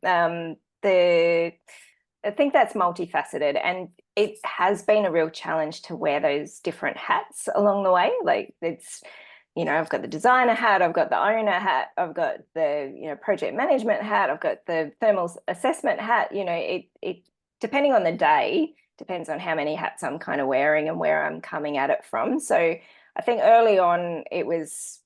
I think that's multifaceted, and it has been a real challenge to wear those different hats along the way. Like I've got the designer hat, I've got the owner hat, I've got the, project management hat, I've got the thermal assessment hat. It depending on the day, depends on how many hats I'm kind of wearing and where I'm coming at it from. So I think early on it was,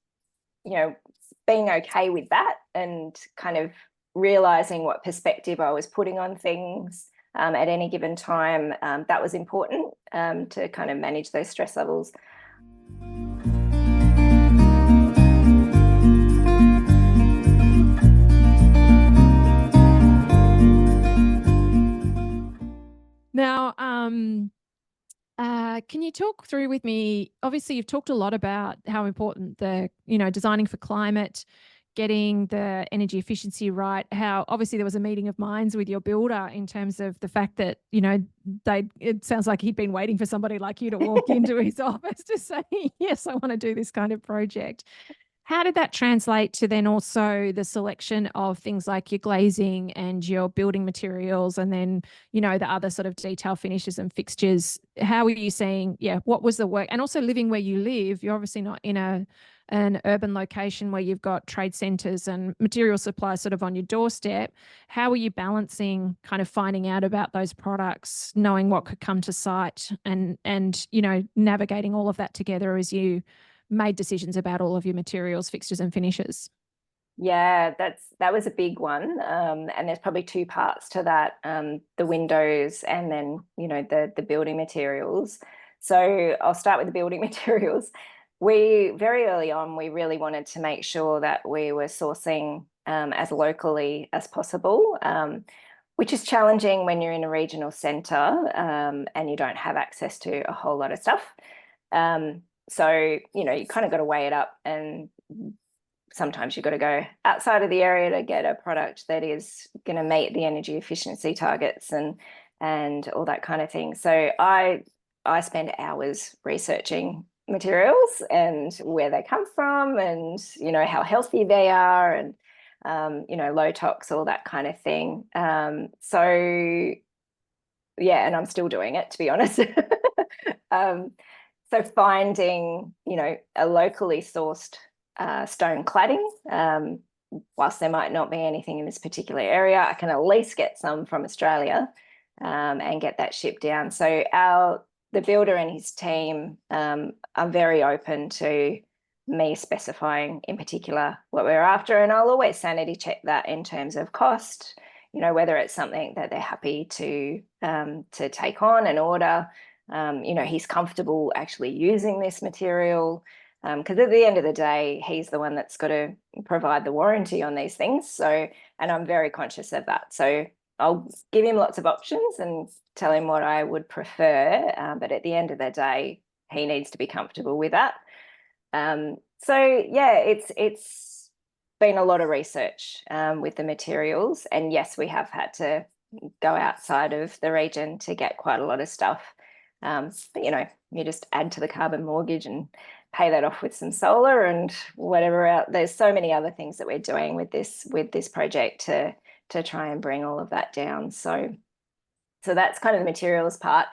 being okay with that and kind of realizing what perspective I was putting on things at any given time. That was important to kind of manage those stress levels. Now, can you talk through with me? Obviously, you've talked a lot about how important designing for climate, getting the energy efficiency right, how obviously there was a meeting of minds with your builder in terms of the fact that, it sounds like he'd been waiting for somebody like you to walk into his office to say, yes, I want to do this kind of project. How did that translate to then also the selection of things like your glazing and your building materials and then, the other sort of detail finishes and fixtures? How were you seeing, what was the work? And also living where you live, you're obviously not in an urban location where you've got trade centres and material supplies sort of on your doorstep. How were you balancing kind of finding out about those products, knowing what could come to site and navigating all of that together as you made decisions about all of your materials, fixtures and finishes? Yeah, that was a big one. And there's probably two parts to that, the windows and then, the building materials. So I'll start with the building materials. Very early on, we really wanted to make sure that we were sourcing as locally as possible, which is challenging when you're in a regional centre and you don't have access to a whole lot of stuff. So, you kind of got to weigh it up, and sometimes you've got to go outside of the area to get a product that is going to meet the energy efficiency targets and all that kind of thing. So I spend hours researching materials and where they come from and, how healthy they are and, low tox, all that kind of thing. So, yeah, and I'm still doing it, to be honest. So finding, a locally sourced stone cladding, whilst there might not be anything in this particular area, I can at least get some from Australia and get that shipped down. So the builder and his team are very open to me specifying in particular what we're after, and I'll always sanity check that in terms of cost, whether it's something that they're happy to take on and order. He's comfortable actually using this material, because at the end of the day, he's the one that's got to provide the warranty on these things. So, and I'm very conscious of that. So I'll give him lots of options and tell him what I would prefer. But at the end of the day, he needs to be comfortable with that. So yeah, it's been a lot of research with the materials. And yes, we have had to go outside of the region to get quite a lot of stuff. But you just add to the carbon mortgage and pay that off with some solar and whatever else. There's so many other things that we're doing with this project to try and bring all of that down. So that's kind of the materials part.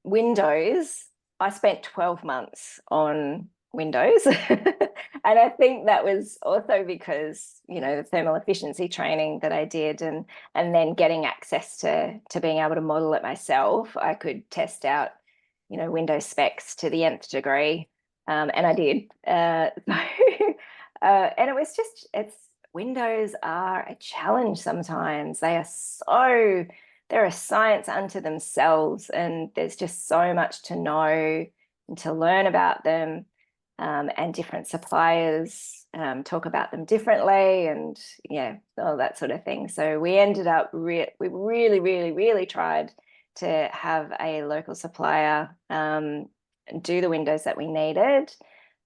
Windows, I spent 12 months on Windows. And I think that was also because, the thermal efficiency training that I did and then getting access to being able to model it myself, I could test out, Windows specs to the nth degree. And I did. And it was Windows are a challenge sometimes. They're a science unto themselves, and there's just so much to know and to learn about them. And different suppliers talk about them differently, and all that sort of thing. So we ended up we really, really, really tried to have a local supplier do the windows that we needed,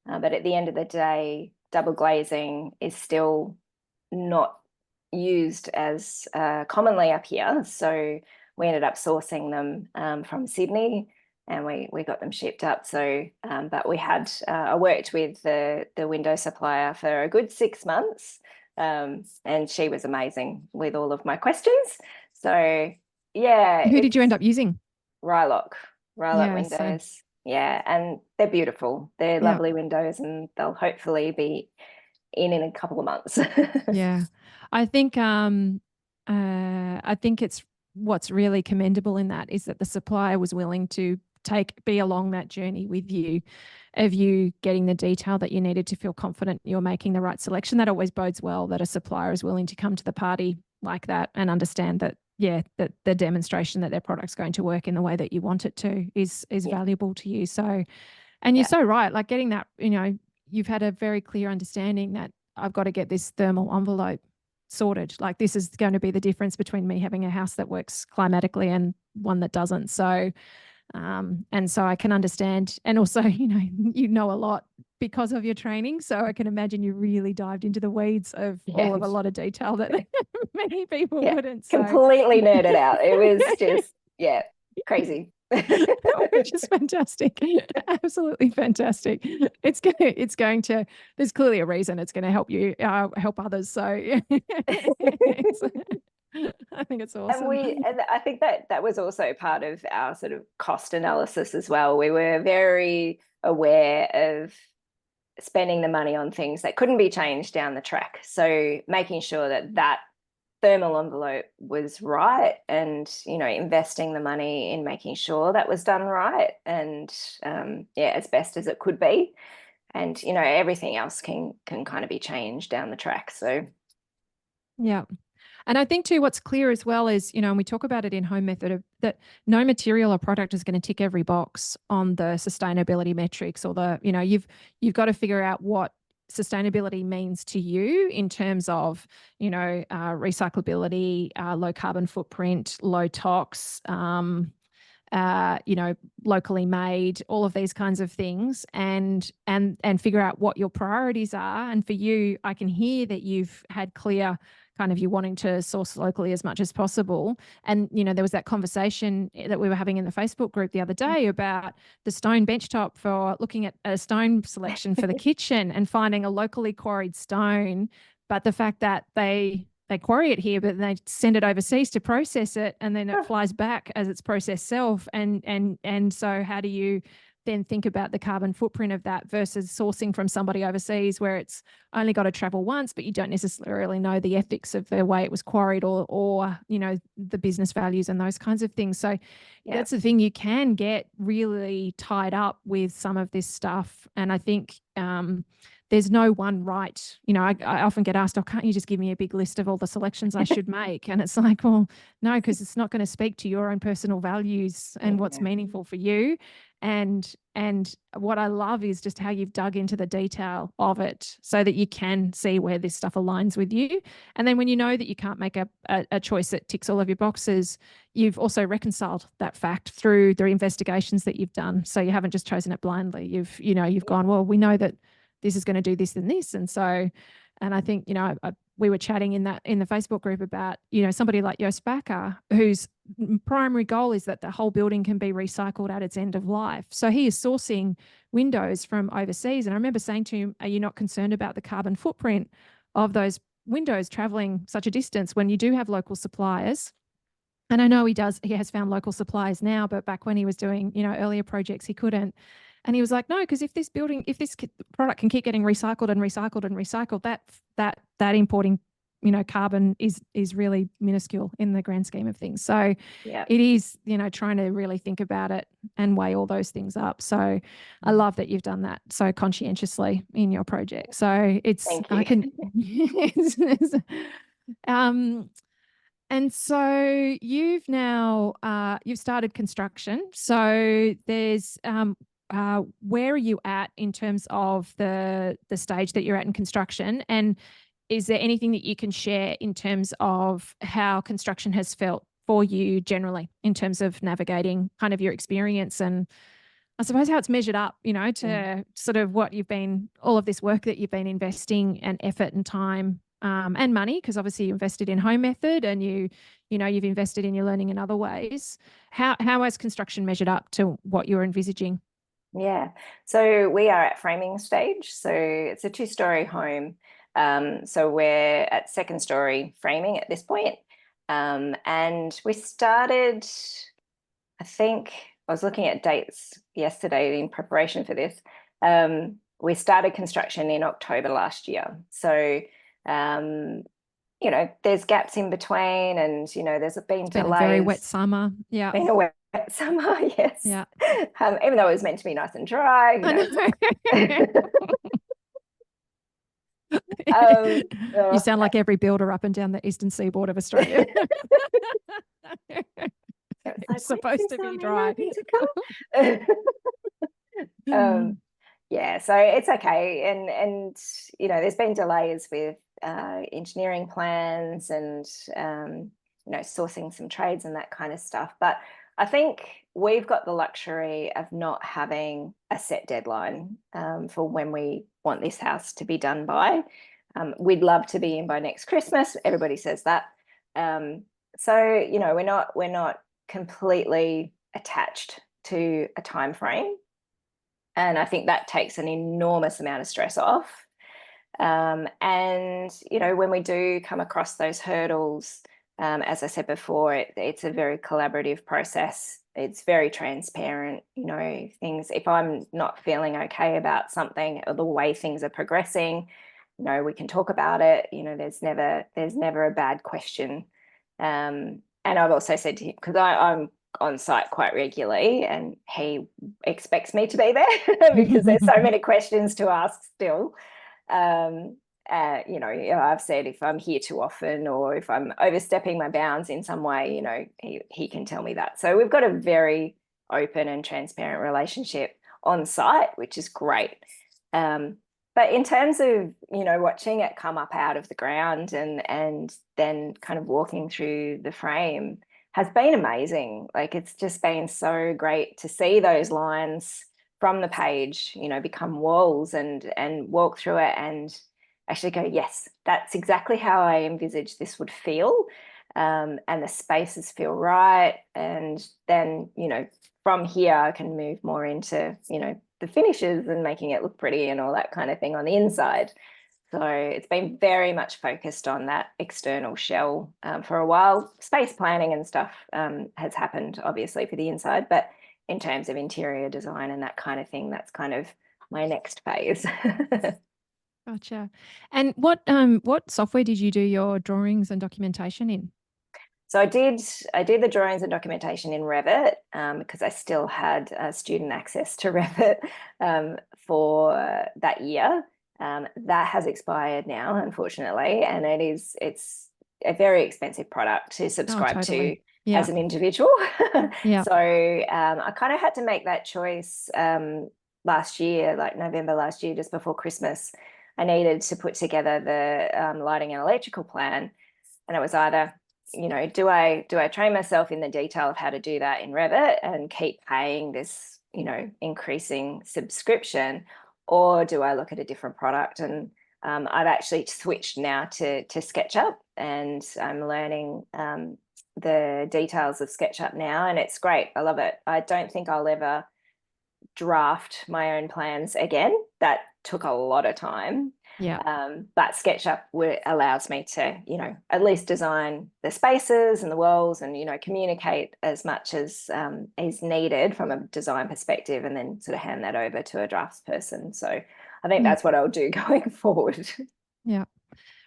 but at the end of the day, double glazing is still not used as commonly up here. So we ended up sourcing them from Sydney, and we got them shipped up. So, but we had I worked with the window supplier for a good 6 months And she was amazing with all of my questions. So yeah, Who did you end up using? Rylock Yeah, so windows. Yeah, and they're beautiful. They're yeah, lovely windows, and they'll hopefully be in a couple of months. yeah. I think it's what's really commendable in that is that the supplier was willing to be along that journey with you, of you getting the detail that you needed to feel confident you're making the right selection. That always bodes well, that a supplier is willing to come to the party like that and understand that, yeah, that the demonstration that their product's going to work in the way that you want it to is Yeah, valuable to you. So, and you're yeah, so right, like getting that, you've had a very clear understanding that I've got to get this thermal envelope sorted. Like, this is going to be the difference between me having a house that works climatically and one that doesn't. So, and so I can understand. And also, you know a lot because of your training. So I can imagine you really dived into the weeds of all yeah, of a lot of detail that many people yeah. wouldn't. So, Completely nerded out. It was just, yeah, crazy. which is fantastic. Absolutely fantastic. It's going to, there's clearly a reason it's going to help you, help others. So I think it's awesome. And I think that was also part of our sort of cost analysis as well. We were very aware of spending the money on things that couldn't be changed down the track. So making sure that thermal envelope was right, and investing the money in making sure that was done right, and yeah, as best as it could be. And everything else can kind of be changed down the track. So Yeah. And I think too, what's clear as well is, and we talk about it in Home Method, that no material or product is going to tick every box on the sustainability metrics, or you've got to figure out what sustainability means to you in terms of, recyclability, low carbon footprint, low tox, locally made, all of these kinds of things, and figure out what your priorities are. And for you, I can hear that you've had clear kind of you wanting to source locally as much as possible. And, there was that conversation that we were having in the Facebook group the other day about the stone benchtop, for looking at a stone selection for the kitchen and finding a locally quarried stone. But the fact that they quarry it here, but they send it overseas to process it, and then it flies back as its processed self. And so how do you then think about the carbon footprint of that versus sourcing from somebody overseas, where it's only got to travel once, but you don't necessarily know the ethics of the way it was quarried, or the business values and those kinds of things. So yeah, that's the thing, you can get really tied up with some of this stuff. And I think there's no one right. I often get asked, oh, can't you just give me a big list of all the selections I should make? And it's like, well, no, because it's not going to speak to your own personal values and what's meaningful for you. And what I love is just how you've dug into the detail of it so that you can see where this stuff aligns with you. And then when you know that you can't make a choice that ticks all of your boxes, you've also reconciled that fact through the investigations that you've done. So you haven't just chosen it blindly. You've gone, well, we know that this is going to do this and this. And so, and I think, we were chatting in the Facebook group about, somebody like Joost Bakker, whose primary goal is that the whole building can be recycled at its end of life. So he is sourcing windows from overseas. And I remember saying to him, are you not concerned about the carbon footprint of those windows traveling such a distance when you do have local suppliers? And I know he has found local suppliers now, but back when he was doing, earlier projects, he couldn't. And he was like, no, because if this product can keep getting recycled and recycled and recycled, that importing, carbon is really minuscule in the grand scheme of things. So yeah, it is, trying to really think about it and weigh all those things up. So I love that you've done that so conscientiously in your project. So thank you. And so you've now you've started construction. So there's where are you at in terms of the stage that you're at in construction? And is there anything that you can share in terms of how construction has felt for you generally in terms of navigating kind of your experience, and I suppose how it's measured up, to sort of all of this work that you've been investing, and effort and time, and money, because obviously you invested in Home Method, and you've invested in your learning in other ways. How has construction measured up to what you're envisaging? Yeah. So we are at framing stage. So it's a 2-story home. So we're at second story framing at this point. And we started, I think I was looking at dates yesterday in preparation for this. We started construction in October last year. So, you know, there's gaps in between, and, you know, there's been It's been delays. a very wet summer. Yeah. Been a wet summer, yes. Yeah. Even though it was meant to be nice and dry, you know. You sound like every builder up and down the eastern seaboard of Australia. It's supposed to be dry. Yeah, so it's okay, and you know, there's been delays with engineering plans and you know, sourcing some trades and that kind of stuff. But I think we've got the luxury of not having a set deadline for when we want this house to be done by. We'd love to be in by next Christmas. Everybody says that. So, you know, we're not completely attached to a time frame. And I think that takes an enormous amount of stress off. And, you know, when we do come across those hurdles, as I said before, it's a very collaborative process. It's very transparent, you know, things, if I'm not feeling okay about something or the way things are progressing, you know, we can talk about it. You know, there's never a bad question. And I've also said to him, because I'm on site quite regularly, and he expects me to be there because there's so many questions to ask still. You know, I've said if I'm here too often or if I'm overstepping my bounds in some way, you know, he can tell me that. So we've got a very open and transparent relationship on site, which is great. But in terms of, you know, watching it come up out of the ground and then kind of walking through the frame has been amazing. Like, it's just been so great to see those lines from the page, you know, become walls and walk through it and actually go, yes, that's exactly how I envisaged this would feel. And the spaces feel right. And then, you know, from here I can move more into, you know, the finishes and making it look pretty and all that kind of thing on the inside. So it's been very much focused on that external shell for a while. Space planning and stuff has happened, obviously, for the inside, but in terms of interior design and that kind of thing, that's kind of my next phase. Gotcha. And what software did you do your drawings and documentation in? So I did the drawings and documentation in Revit because I still had student access to Revit for that year. That has expired now, unfortunately, and it's a very expensive product to subscribe to as an individual. So I kind of had to make that choice last year, like November last year, just before Christmas. I needed to put together the lighting and electrical plan, and it was either, you know, do I train myself in the detail of how to do that in Revit and keep paying this, you know, increasing subscription, or do I look at a different product? And I've actually switched now to SketchUp, and I'm learning the details of SketchUp now, and it's great. I love it. I don't think I'll ever draft my own plans again. That took a lot of time. But SketchUp allows me to, you know, at least design the spaces and the walls and, you know, communicate as much as is needed from a design perspective, and then sort of hand that over to a draftsperson. So I think that's what I'll do going forward. Yeah.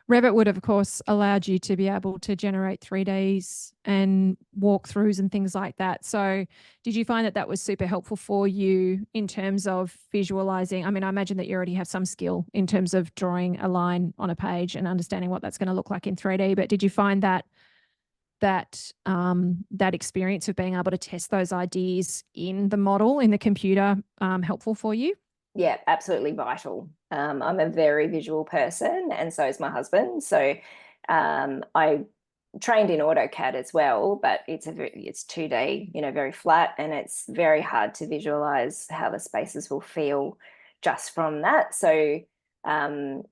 Revit would have, of course, allowed you to be able to generate 3Ds and walkthroughs and things like that. So did you find that that was super helpful for you in terms of visualizing? I mean, I imagine that you already have some skill in terms of drawing a line on a page and understanding what that's going to look like in 3D, but did you find that experience of being able to test those ideas in the model, in the computer, helpful for you? Yeah, absolutely vital. I'm a very visual person, and so is my husband. So I trained in AutoCAD as well, but it's 2D, you know, very flat, and it's very hard to visualize how the spaces will feel just from that. So kind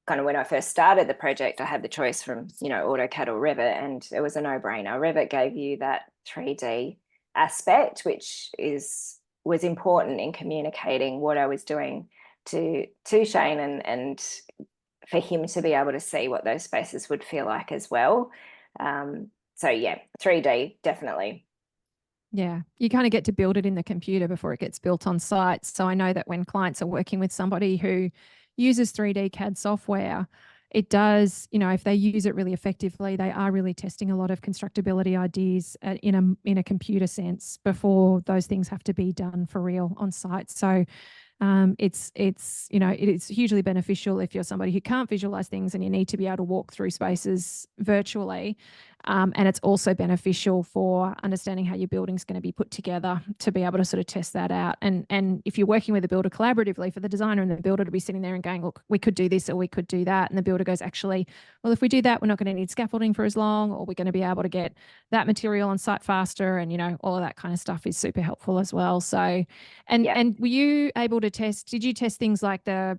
of when I first started the project, I had the choice from, you know, AutoCAD or Revit, and it was a no-brainer. Revit gave you that 3D aspect, which was important in communicating what I was doing to Shane and for him to be able to see what those spaces would feel like as well. So yeah, 3D, definitely. Yeah, you kind of get to build it in the computer before it gets built on site. So I know that when clients are working with somebody who uses 3D CAD software, it does, if they use it really effectively, they are really testing a lot of constructability ideas in a computer sense before those things have to be done for real on site. So it is hugely beneficial if you're somebody who can't visualize things and you need to be able to walk through spaces virtually. And it's also beneficial for understanding how your building's going to be put together to be able to sort of test that out. And if you're working with a builder collaboratively, for the designer and the builder to be sitting there and going, look, we could do this or we could do that. And the builder goes, actually, well, if we do that, we're not going to need scaffolding for as long, or we're going to be able to get that material on site faster. And, all of that kind of stuff is super helpful as well. So, and were you able to did you test things like the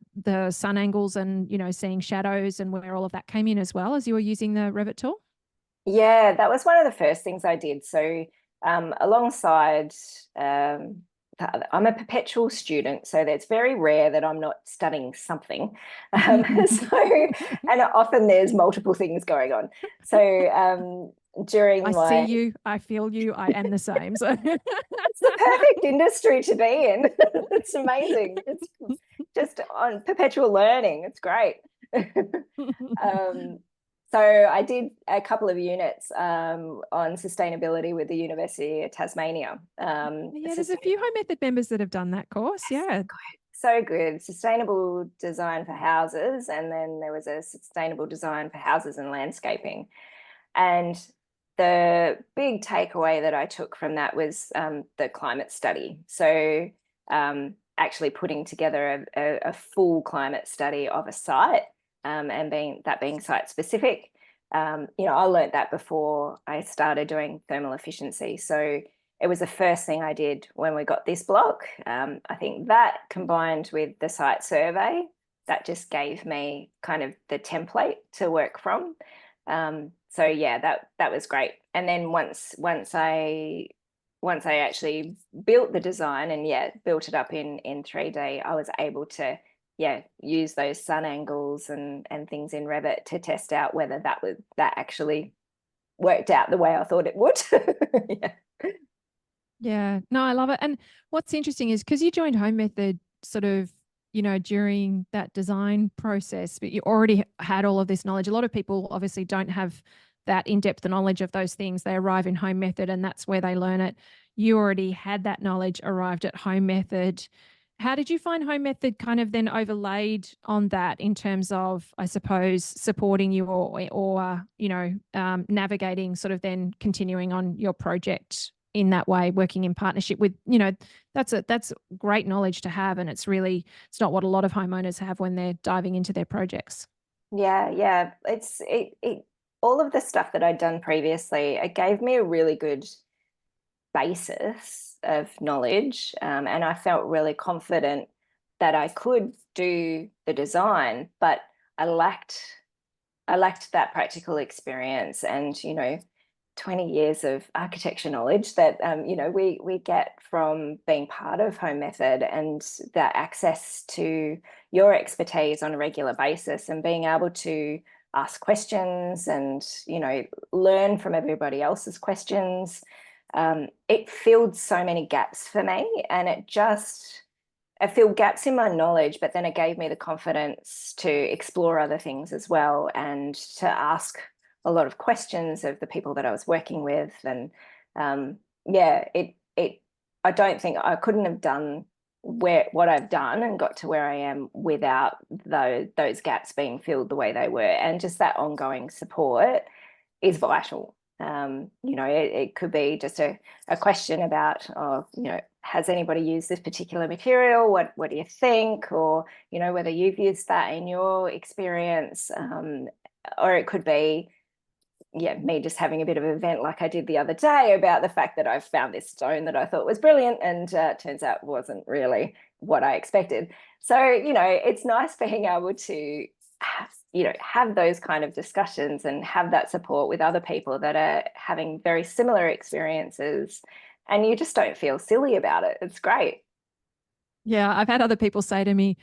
sun angles and, seeing shadows and where all of that came in as well as you were using the Revit tool? Yeah, that was one of the first things I did. So alongside, I'm a perpetual student, so it's very rare that I'm not studying something. And often there's multiple things going on. So during I my... see you, I feel you, I am the same. So It's the perfect industry to be in. It's amazing. It's just on perpetual learning. It's great. So I did a couple of units on sustainability with the University of Tasmania. Yeah, there's a few Home Method members that have done that course. Yeah. So good. Sustainable design for houses. And then there was a sustainable design for houses and landscaping. And the big takeaway that I took from that was the climate study. So actually putting together a full climate study of a site, and being site specific. I learned that before I started doing thermal efficiency. So it was the first thing I did when we got this block. I think that combined with the site survey, that just gave me kind of the template to work from. So yeah, that was great. And then once I actually built the design and built it up in 3D, I was able to use those sun angles and things in Revit to test out whether that actually worked out the way I thought it would. Yeah. Yeah, no, I love it. And what's interesting is because you joined Home Method sort of, during that design process, but you already had all of this knowledge. A lot of people obviously don't have that in-depth knowledge of those things. They arrive in Home Method and that's where they learn it. You already had that knowledge, arrived at Home Method. How did you find Home Method kind of then overlaid on that in terms of, I suppose, supporting you or navigating sort of then continuing on your project in that way, working in partnership with, that's great knowledge to have. And it's not what a lot of homeowners have when they're diving into their projects. Yeah. It all of the stuff that I'd done previously, it gave me a really good basis of knowledge. And I felt really confident that I could do the design, but I lacked that practical experience and, 20 years of architecture knowledge that, we get from being part of Home Method, and that access to your expertise on a regular basis and being able to ask questions and, learn from everybody else's questions. It filled so many gaps for me, and it filled gaps in my knowledge, but then it gave me the confidence to explore other things as well and to ask a lot of questions of the people that I was working with. And I don't think I couldn't have done what I've done and got to where I am without those gaps being filled the way they were. And just that ongoing support is vital. It could be just a question about, has anybody used this particular material? What do you think? Or, whether you've used that in your experience. Or it could be, me just having a bit of an event like I did the other day about the fact that I've found this stone that I thought was brilliant and turns out wasn't really what I expected. So, it's nice being able to have those kind of discussions and have that support with other people that are having very similar experiences, and you just don't feel silly about it. It's great. Yeah, I've had other people say to me,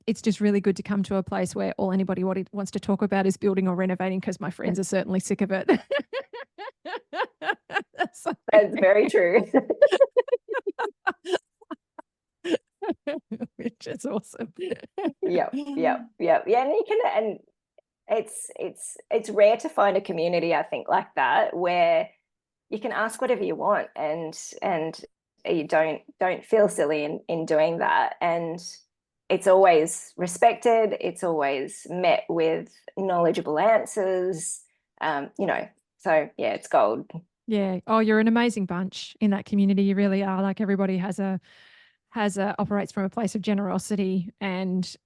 It's just really good to come to a place where all anybody wants to talk about is building or renovating, because my friends are certainly sick of it. So, That's very true. which is awesome. Yep. Yeah, and you can, and it's rare to find a community, I think, like that, where you can ask whatever you want, and you don't feel silly in doing that, and it's always respected, it's always met with knowledgeable answers, so yeah, it's gold. Yeah. Oh, you're an amazing bunch in that community. You really are. Like, everybody operates from a place of generosity, and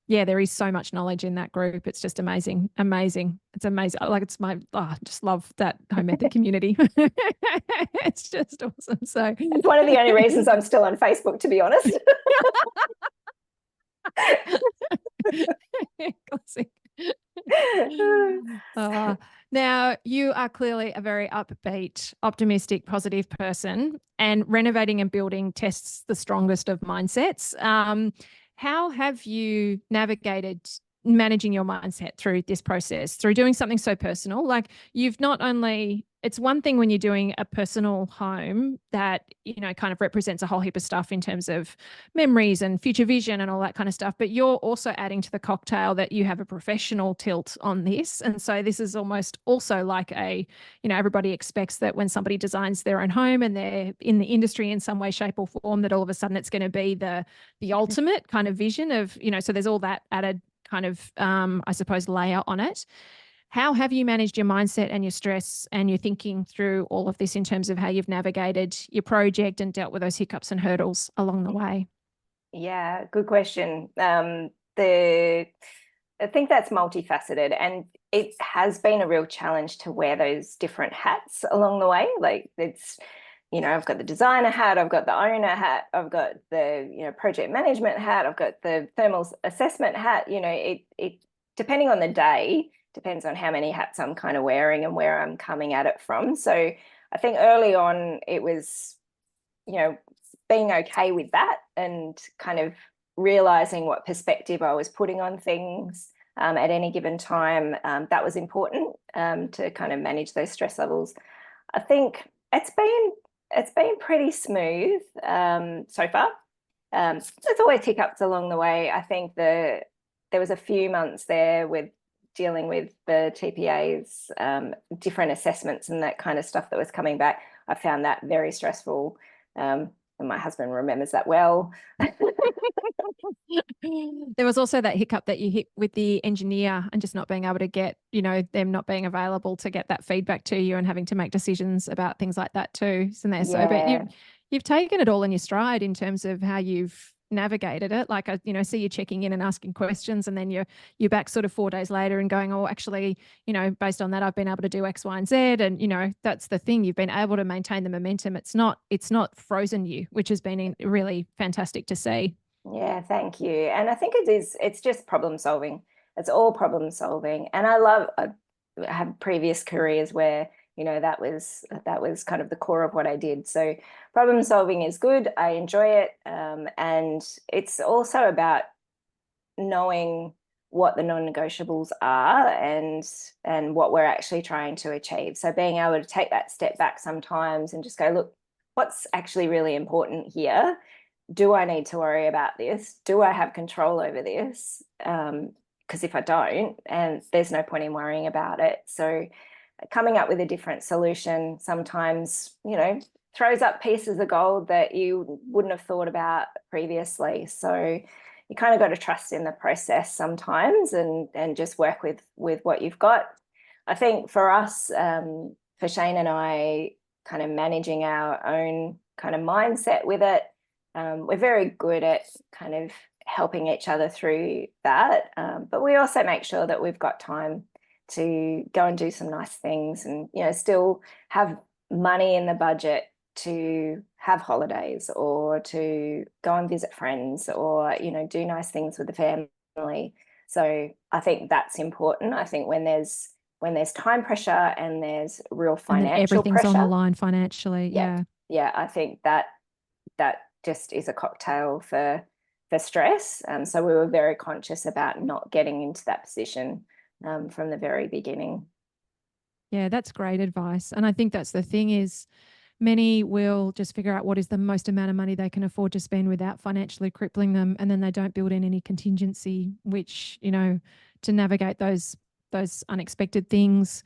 yeah, there is so much knowledge in that group. It's just amazing. It's amazing. Like, I just love that home method community. It's just awesome. So It's one of the only reasons I'm still on Facebook, to be honest. classic. Now, you are clearly a very upbeat, optimistic, positive person, and renovating and building tests the strongest of mindsets. How have you navigated managing your mindset through this process, through doing something so personal? Like, you've not only, it's one thing when you're doing a personal home that, kind of represents a whole heap of stuff in terms of memories and future vision and all that kind of stuff, but you're also adding to the cocktail that you have a professional tilt on this. And so this is almost also like everybody expects that when somebody designs their own home and they're in the industry in some way, shape, or form, that all of a sudden it's going to be the ultimate kind of vision of, so there's all that added kind of, I suppose, layer on it. How have you managed your mindset and your stress and your thinking through all of this in terms of how you've navigated your project and dealt with those hiccups and hurdles along the way? Yeah, good question. I think that's multifaceted, and it has been a real challenge to wear those different hats along the way. Like, I've got the designer hat, I've got the owner hat, I've got the, project management hat, I've got the thermal assessment hat. It depending on the day, depends on how many hats I'm kind of wearing and where I'm coming at it from. So I think early on it was, being okay with that and kind of realizing what perspective I was putting on things at any given time. That was important to kind of manage those stress levels. I think it's been pretty smooth so far. There's always hiccups along the way. I think there was a few months there with dealing with the TPA's different assessments and that kind of stuff that was coming back. I found that very stressful. And my husband remembers that well. There was also that hiccup that you hit with the engineer and just not being able to get, them not being available to get that feedback to you and having to make decisions about things like that too. Isn't there? So, but you've taken it all in your stride in terms of how you've navigated it. Like, I see you checking in and asking questions, and then you're back sort of 4 days later and going, oh, actually, based on that, I've been able to do X, Y, and Z. And, that's the thing. You've been able to maintain the momentum. It's not frozen you, which has been really fantastic to see. Yeah, thank you. And I think it's just problem solving. It's all problem solving. And I have previous careers where, that was kind of the core of what I did. So problem solving is good. I enjoy it. And it's also about knowing what the non-negotiables are and what we're actually trying to achieve. So being able to take that step back sometimes and just go, look, what's actually really important here? Do I need to worry about this? Do I have control over this? Because if I don't, and there's no point in worrying about it. So coming up with a different solution sometimes, throws up pieces of gold that you wouldn't have thought about previously. So you kind of got to trust in the process sometimes and just work with what you've got. I think for us, for Shane and I, kind of managing our own kind of mindset with it, we're very good at kind of helping each other through that. But we also make sure that we've got time to go and do some nice things and, still have money in the budget to have holidays or to go and visit friends or, do nice things with the family. So I think that's important. I think when there's time pressure and there's real financial and everything's pressure on the line financially. yeah, I think that just is a cocktail for for stress. So we were very conscious about not getting into that position from the very beginning. Yeah, that's great advice. And I think that's the thing is many will just figure out what is the most amount of money they can afford to spend without financially crippling them. And then they don't build in any contingency, which, to navigate those unexpected things.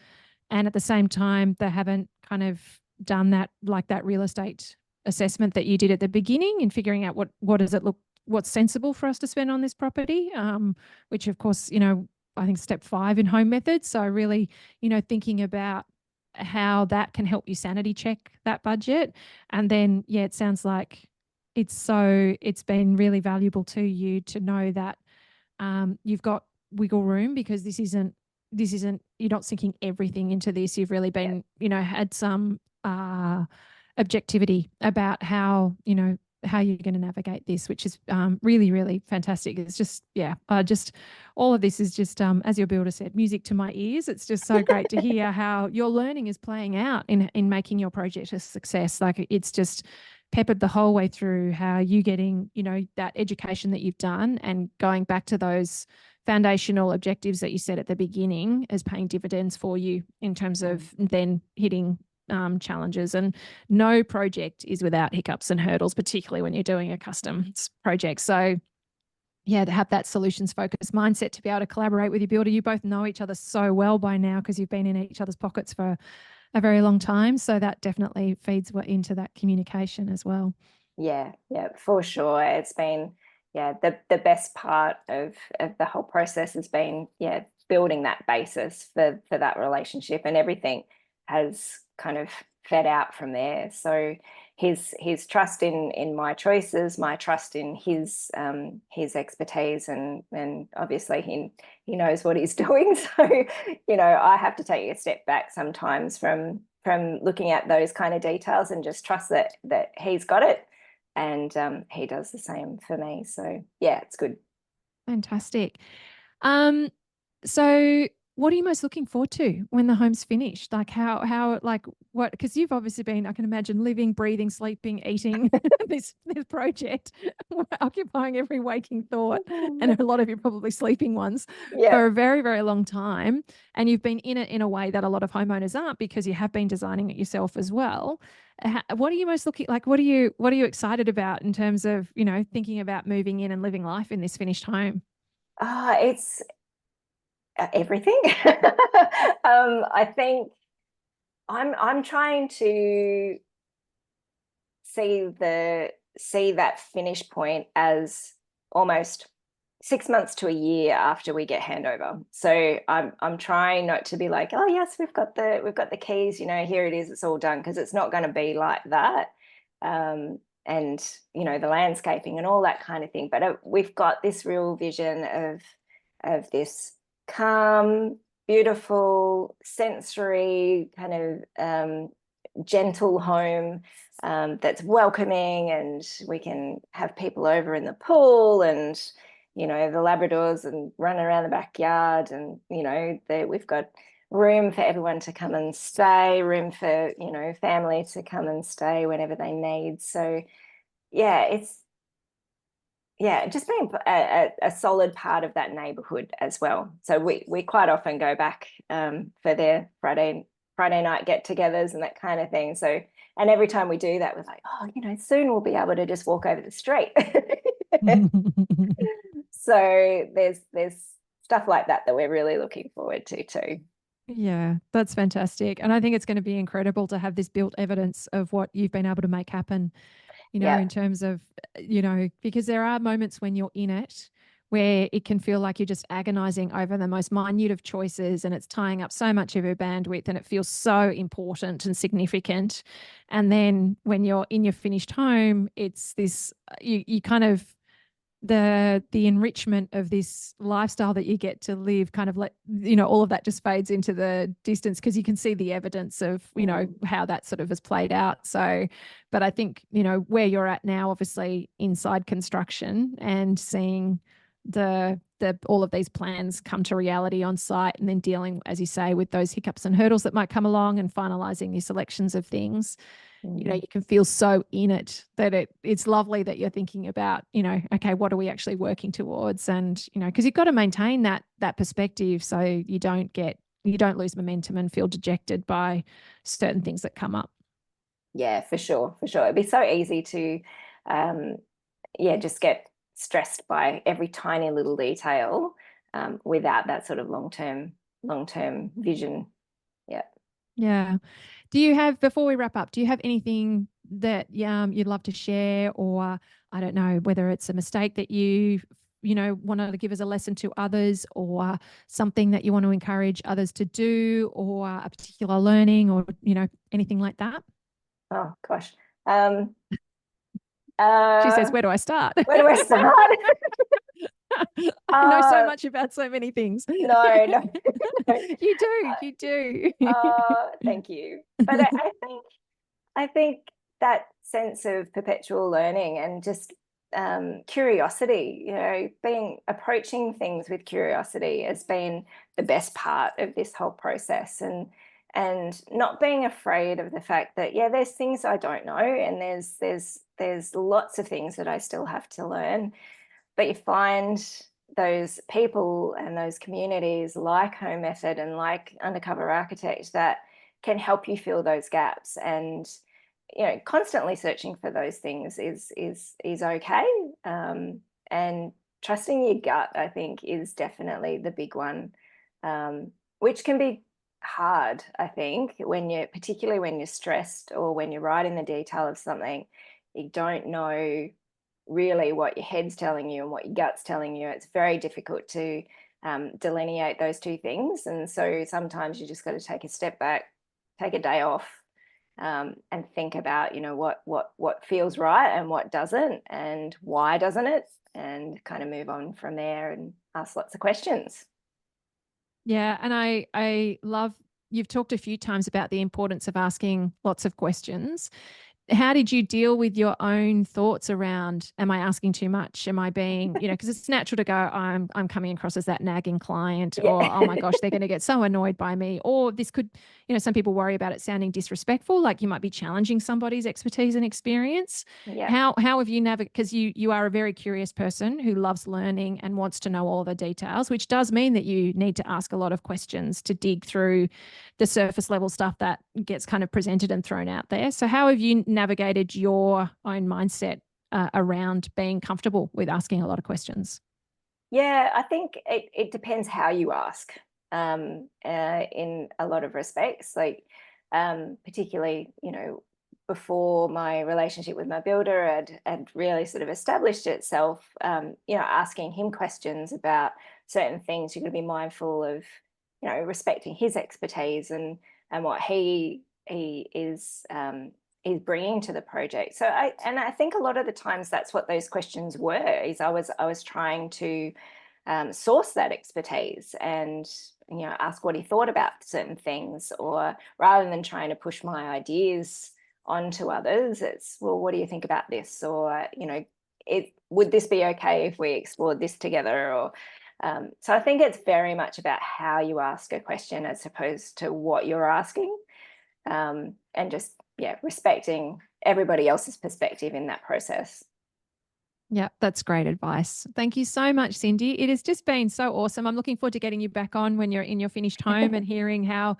And at the same time, they haven't kind of done that, like that real estate assessment that you did at the beginning and figuring out what does it look, what's sensible for us to spend on this property, which of course, I think step 5 in home methods. So really, thinking about how that can help you sanity check that budget. And then, yeah, it sounds like it's been really valuable to you to know that you've got wiggle room, because this isn't, you're not sinking everything into this. You've really been, had some objectivity about how you're going to navigate this, which is really, really fantastic. It's just, just all of this is just, as your builder said, music to my ears. It's just so great to hear how your learning is playing out in making your project a success. Like it's just peppered the whole way through how you getting, that education that you've done and going back to those foundational objectives that you set at the beginning as paying dividends for you in terms of then hitting challenges. And no project is without hiccups and hurdles, particularly when you're doing a custom project. So yeah, to have that solutions focused mindset to be able to collaborate with your builder. You both know each other so well by now because you've been in each other's pockets for a very long time. So that definitely feeds into that communication as well. Yeah, for sure. It's been, the best part of the whole process has been, building that basis for that relationship, and everything has kind of fed out from there. So his trust in my choices, my trust in his expertise, and obviously he knows what he's doing. So I have to take a step back sometimes from looking at those kind of details and just trust that he's got it, and he does the same for me. So yeah, it's good. Fantastic. So what are you most looking forward to when the home's finished? Like what, because you've obviously been, I can imagine, living, breathing, sleeping, eating this project, occupying every waking thought, and a lot of you probably sleeping ones for a very, very long time. And you've been in it in a way that a lot of homeowners aren't, because you have been designing it yourself as well. What are you most looking like? What are you excited about in terms of, thinking about moving in and living life in this finished home? It's everything. I think I'm trying to see that finish point as almost 6 months to a year after we get handover. So I'm trying not to be like, oh yes, we've got the keys, here it is, it's all done, because it's not going to be like that. And the landscaping and all that kind of thing. But we've got this real vision of this calm, beautiful, sensory kind of gentle home that's welcoming, and we can have people over in the pool, and the Labradors and run around the backyard, and we've got room for everyone to come and stay, room for family to come and stay whenever they need. So it's just being a solid part of that neighborhood as well. So we quite often go back for their Friday night get-togethers and that kind of thing. So, and every time we do that, we're like, oh, soon we'll be able to just walk over the street. So there's stuff like that we're really looking forward to too. Yeah, that's fantastic. And I think it's going to be incredible to have this built evidence of what you've been able to make happen, in terms of, because there are moments when you're in it where it can feel like you're just agonizing over the most minute of choices, and it's tying up so much of your bandwidth, and it feels so important and significant. And then when you're in your finished home, it's this, you kind of, the enrichment of this lifestyle that you get to live kind of all of that just fades into the distance, because you can see the evidence of how that sort of has played out. So but I think where you're at now, obviously inside construction, and seeing the all of these plans come to reality on site, and then dealing, as you say, with those hiccups and hurdles that might come along, and finalizing your selections of things, you can feel so in it that it's lovely that you're thinking about, okay, what are we actually working towards? And, because you've got to maintain that perspective so you don't lose momentum and feel dejected by certain things that come up. Yeah, for sure, for sure. It'd be so easy to, just get stressed by every tiny little detail, without that sort of long-term vision. Yeah. Yeah. Before we wrap up, do you have anything that you'd love to share, or I don't know, whether it's a mistake that wanted to give as a lesson to others, or something that you want to encourage others to do, or a particular learning, or, anything like that? Oh gosh. She says, Uh, where do I start? where do I start? I know so much about so many things. No, no. You do. Thank you. But I think that sense of perpetual learning and just curiosity, approaching things with curiosity has been the best part of this whole process, and not being afraid of the fact that, yeah, there's things I don't know, and there's lots of things that I still have to learn. But you find those people and those communities like Home Method and like Undercover Architect that can help you fill those gaps. And constantly searching for those things is okay. And trusting your gut, I think, is definitely the big one, which can be hard, I think, particularly when you're stressed or when you're right in the detail of something. You don't know really what your head's telling you and what your gut's telling you. It's very difficult to delineate those two things. And so sometimes you just got to take a step back, take a day off, and think about, what feels right and what doesn't, and why doesn't it, and kind of move on from there and ask lots of questions. Yeah, and I love, you've talked a few times about the importance of asking lots of questions. How did you deal with your own thoughts around, am I asking too much? Am I being, because it's natural to go, I'm coming across as that nagging client, Yeah. or, oh my gosh, they're going to get so annoyed by me. Or this could, some people worry about it sounding disrespectful, like you might be challenging somebody's expertise and experience. Yeah. How have you navigated, because you are a very curious person who loves learning and wants to know all the details, which does mean that you need to ask a lot of questions to dig through the surface level stuff that gets kind of presented and thrown out there. So how have you navigated your own mindset around being comfortable with asking a lot of questions? Yeah, I think it depends how you ask, in a lot of respects. Like, particularly, before my relationship with my builder had really sort of established itself, asking him questions about certain things. You're going to be mindful of, respecting his expertise and what he is bringing to the project. So I think a lot of the times that's what those questions were. Is I was trying to source that expertise and ask what he thought about certain things, or rather than trying to push my ideas onto others, it's, well, what do you think about this? Or would this be okay if we explored this together? Or so I think it's very much about how you ask a question as opposed to what you're asking, and just respecting everybody else's perspective in that process. Yeah, that's great advice. Thank you so much, Cindy. It has just been so awesome. I'm looking forward to getting you back on when you're in your finished home and hearing how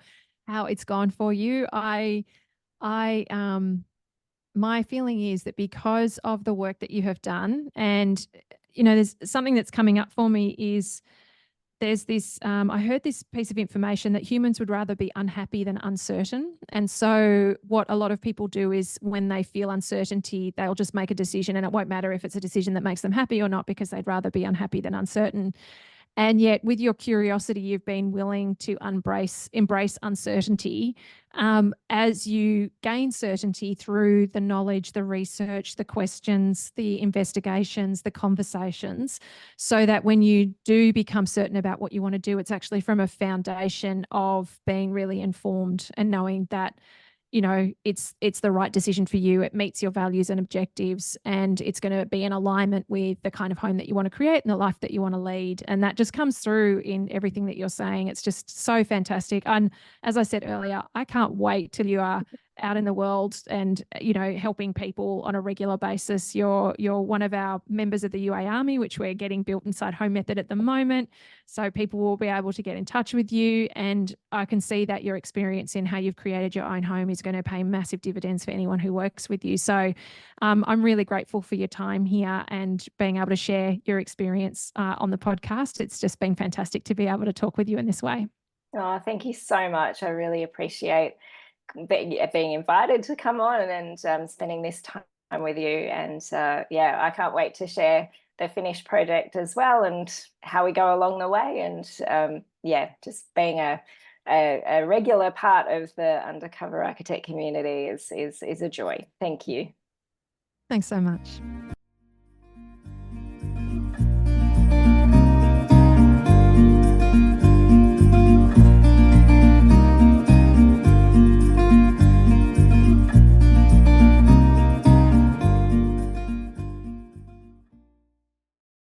it's gone for you. My feeling is that because of the work that you have done, and there's something that's coming up for me is there's this, I heard this piece of information that humans would rather be unhappy than uncertain. And so what a lot of people do is when they feel uncertainty, they'll just make a decision, and it won't matter if it's a decision that makes them happy or not, because they'd rather be unhappy than uncertain. And yet with your curiosity, you've been willing to embrace uncertainty, as you gain certainty through the knowledge, the research, the questions, the investigations, the conversations, so that when you do become certain about what you want to do, it's actually from a foundation of being really informed and knowing that it's the right decision for you. It meets your values and objectives, and it's going to be in alignment with the kind of home that you want to create and the life that you want to lead. And that just comes through in everything that you're saying. It's just so fantastic. And as I said earlier, I can't wait till you are out in the world and, helping people on a regular basis. You're one of our members of the UA Army, which we're getting built inside Home Method at the moment. So people will be able to get in touch with you. And I can see that your experience in how you've created your own home is going to pay massive dividends for anyone who works with you. So I'm really grateful for your time here and being able to share your experience on the podcast. It's just been fantastic to be able to talk with you in this way. Oh, thank you so much. I really appreciate being invited to come on and spending this time with you. And I can't wait to share the finished project as well and how we go along the way. And just being a regular part of the Undercover Architect community is a joy. Thank you. Thanks so much.